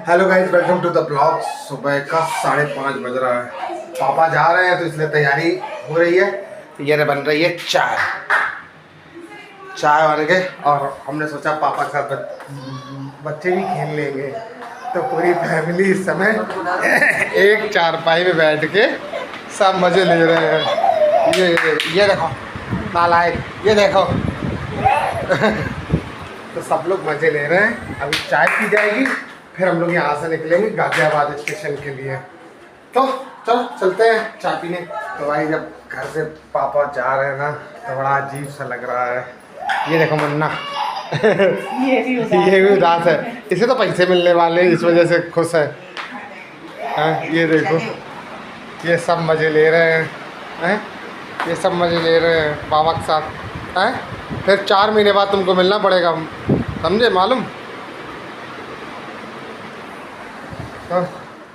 Hello guys, welcome to the blog. सुबह का 5:30 बज रहा है। पापा जा रहे हैं तो इसलिए तैयारी हो रही है। ये बन रही है चाय बन के, और हमने सोचा पापा के साथ बच्चे भी खेल लेंगे। तो पूरी फैमिली इस समय एक चारपाई में बैठ के सब मज़े ले रहे हैं। ये देखो नालायक, ये देखो तो सब लोग मज़े ले रहे हैं। अभी चाय पी जाएगी, फिर हम लोग यहाँ से निकलेंगे गाजियाबाद स्टेशन के लिए। तो चलो चलते हैं चाय पीने। तो भाई जब घर से पापा जा रहे हैं ना तो बड़ा अजीब सा लग रहा है। ये देखो मन्ना ये भी उदास है। इसे तो पैसे मिलने वाले हैं, इस वजह से खुश है। ये देखो, ये सब मज़े ले रहे हैं। ये सब मज़े ले रहे हैं पापा के साथ हैं। फिर 4 महीने बाद तुमको मिलना पड़ेगा, समझे? मालूम? तो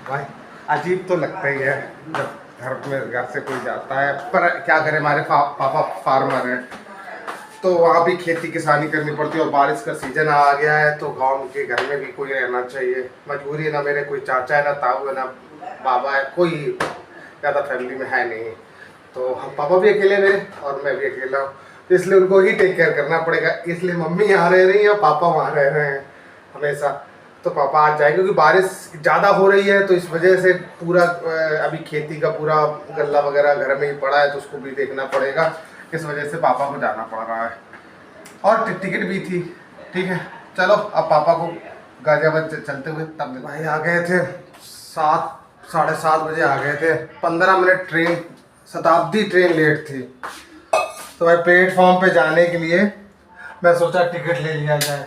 भाई अजीब तो लगता ही है जब घर से कोई जाता है, पर क्या करें, हमारे पापा फार्मर हैं तो वहाँ भी खेती किसानी करनी पड़ती है। और बारिश का सीज़न आ गया है तो गांव के घर में भी कोई रहना चाहिए, मजबूरी है। ना मेरे कोई चाचा है, ना ताऊ है, ना बाबा है, कोई ज़्यादा फैमिली में है नहीं। तो हम पापा भी अकेले मेरे और मैं भी अकेला हूँ, तो इसलिए उनको ही टेक केयर करना पड़ेगा। इसलिए मम्मी यहाँ रह रही है और पापा वहाँ रह रहे हैं हमेशा। तो पापा आज जाएंगे क्योंकि बारिश ज़्यादा हो रही है, तो इस वजह से पूरा अभी खेती का पूरा गल्ला वगैरह घर में ही पड़ा है, तो उसको भी देखना पड़ेगा। इस वजह से पापा को जाना पड़ रहा है। और टिकट भी थी। ठीक है, चलो अब पापा को गाजियाबाद चलते हुए तब भाई आ गए थे। 7-7:30 बजे आ गए थे। 15 मिनट ट्रेन, शताब्दी ट्रेन लेट थी। तो भाई प्लेटफॉर्म पे जाने के लिए मैं सोचा टिकट ले लिया जाए।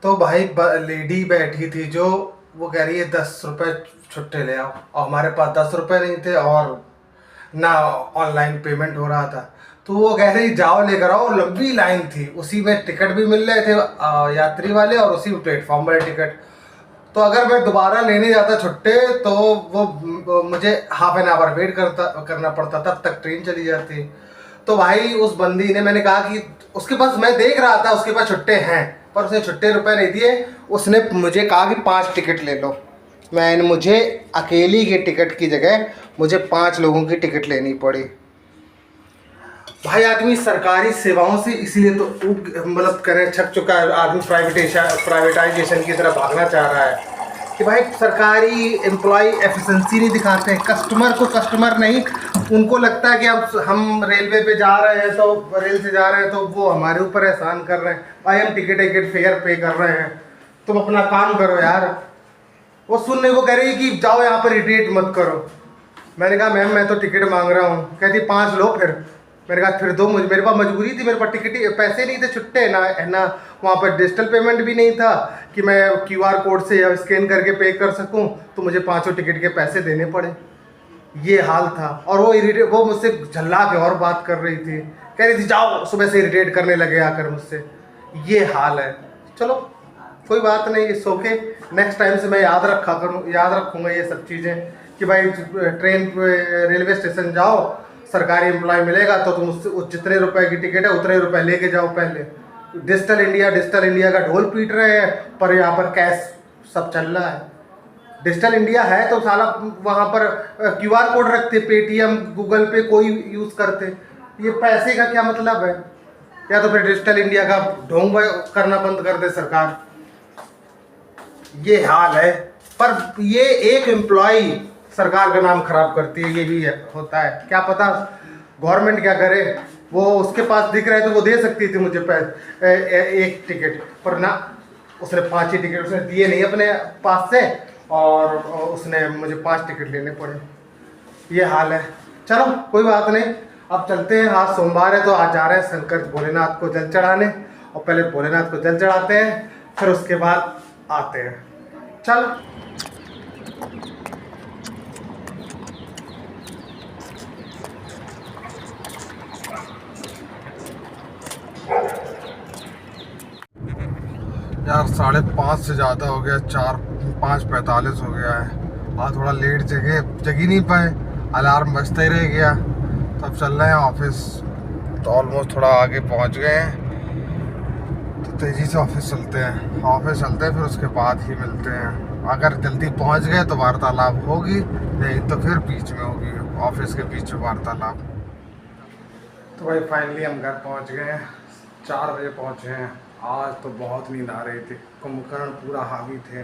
तो भाई लेडी बैठी थी जो, वो कह रही है 10 रुपये छुट्टे ले आओ, और हमारे पास 10 रुपये नहीं थे और ना ऑनलाइन पेमेंट हो रहा था। तो वो कह रही जाओ लेकर आओ। लंबी लाइन थी, उसी में टिकट भी मिल रहे थे यात्री वाले और उसी में प्लेटफॉर्म वाले टिकट। तो अगर मैं दोबारा लेने जाता छुट्टे तो वो मुझे हाफ एन आवर वेट करना पड़ता, तब तक ट्रेन चली जाती। तो भाई उस बंदी ने, मैंने कहा कि उसके पास, मैं देख रहा था उसके पास छुट्टे हैं, पर उसने छुट्टे रुपए नहीं दिए। उसने मुझे कहा कि 5 टिकट ले लो। मुझे अकेली की टिकट की जगह मुझे 5 लोगों की टिकट लेनी पड़ी। भाई आदमी सरकारी सेवाओं से इसलिए तो मतलब करें छक चुका है। आदमी प्राइवेटाइजेशन की तरफ भागना चाह रहा है कि भाई सरकारी एम्प्लॉय एफिशिएंसी नहीं दिखाते हैं, कस्टमर को कस्टमर नहीं। उनको लगता है कि हम रेलवे पे जा रहे हैं, तो रेल से जा रहे हैं तो वो हमारे ऊपर एहसान कर रहे हैं। भाई हम टिकट फेयर पे कर रहे हैं, तुम अपना काम करो यार। वो सुनने को कह रही कि जाओ यहाँ पर इरिटेट मत करो। मैंने कहा मैम मैं तो टिकट मांग रहा हूँ। कहती 5 लो। फिर मैंने कहा फिर दो। मेरे पास मजबूरी थी, मेरे पास टिकट पैसे नहीं थे छुट्टे ना वहाँ पर डिजिटल पेमेंट भी नहीं था कि मैं QR कोड से या स्कैन करके पे कर सकूँ। तो मुझे 5 टिकट के पैसे देने पड़े। ये हाल था। और वो मुझसे झल्ला के और बात कर रही थी, कह रही थी जाओ, सुबह से इरिटेट करने लगे आकर मुझसे। ये हाल है। चलो कोई बात नहीं, इट्स ओके। नेक्स्ट टाइम से मैं याद रखूँगा ये सब चीज़ें कि भाई ट्रेन रेलवे स्टेशन जाओ, सरकारी एम्प्लॉय मिलेगा तो तुम उससे जितने रुपए की टिकट है उतने रुपए लेके जाओ। पहले डिजिटल इंडिया का ढोल पीट रहे हैं, पर यहाँ पर कैश सब चल रहा है। डिजिटल इंडिया है तो साला वहाँ पर QR कोड रखते, पेटीएम गूगल पे कोई यूज़ करते। ये पैसे का क्या मतलब है? या तो फिर डिजिटल इंडिया का ढोंग करना बंद कर दे सरकार। ये हाल है। पर ये एक एम्प्लॉय सरकार का नाम खराब करती है, ये भी होता है। क्या पता गवर्नमेंट क्या करे। वो उसके पास दिख रहा है तो वो दे सकती थी मुझे एक टिकट, पर ना, उसने 5 ही टिकट उसने दिए नहीं अपने पास से, और उसने मुझे 5 टिकट लेने पड़े। ये हाल है। चलो कोई बात नहीं, अब चलते हैं। आज सोमवार है तो आज जा रहे हैं शंकर भोलेनाथ को जल चढ़ाने, और पहले भोलेनाथ को जल चढ़ाते हैं, फिर उसके बाद आते हैं। चल यार 5:30 से ज़्यादा हो गया, 5:45 हो गया है। आज थोड़ा लेट जग ही नहीं पाए, अलार्म बजता ही रह गया। तो अब चल रहे हैं ऑफिस। तो ऑलमोस्ट थोड़ा आगे पहुंच गए हैं, तो तेज़ी से ऑफिस चलते हैं। फिर उसके बाद ही मिलते हैं। अगर जल्दी पहुंच गए तो वार्तालाप होगी, नहीं तो फिर बीच में होगी, ऑफिस के बीच में वार्तालाप। तो भाई फाइनली हम घर पहुंच गए हैं, 4 बजे पहुंचे हैं। आज तो बहुत नींद आ रही थी, कुंभकर्ण पूरा हावी थे।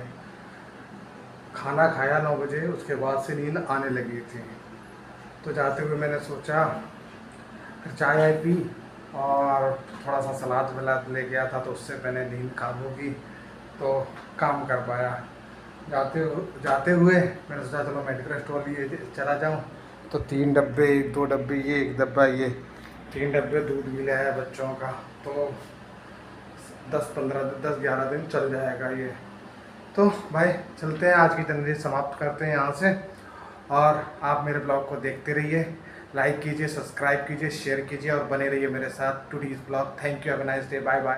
खाना खाया 9 बजे, उसके बाद से नींद आने लगी थी। तो जाते हुए मैंने सोचा, फिर चाय आय पी और थोड़ा सा सलाद वलाद ले गया था, तो उससे मैंने नींद कम होगी तो काम कर पाया। जाते हुए मैंने सोचा चलो मेडिकल स्टोर लिए चला जाऊं, तो 3 डब्बे, 2 डब्बे ये, 1 डब्बा ये, 3 डब्बे दूध भी लिया है बच्चों का। तो 10-11 दिन चल जाएगा ये। तो भाई चलते हैं, आज की ज़िंदगी समाप्त करते हैं यहाँ से। और आप मेरे ब्लॉग को देखते रहिए, लाइक कीजिए, सब्सक्राइब कीजिए, शेयर कीजिए और बने रहिए मेरे साथ today's blog. Thank you, have a nice day, bye bye.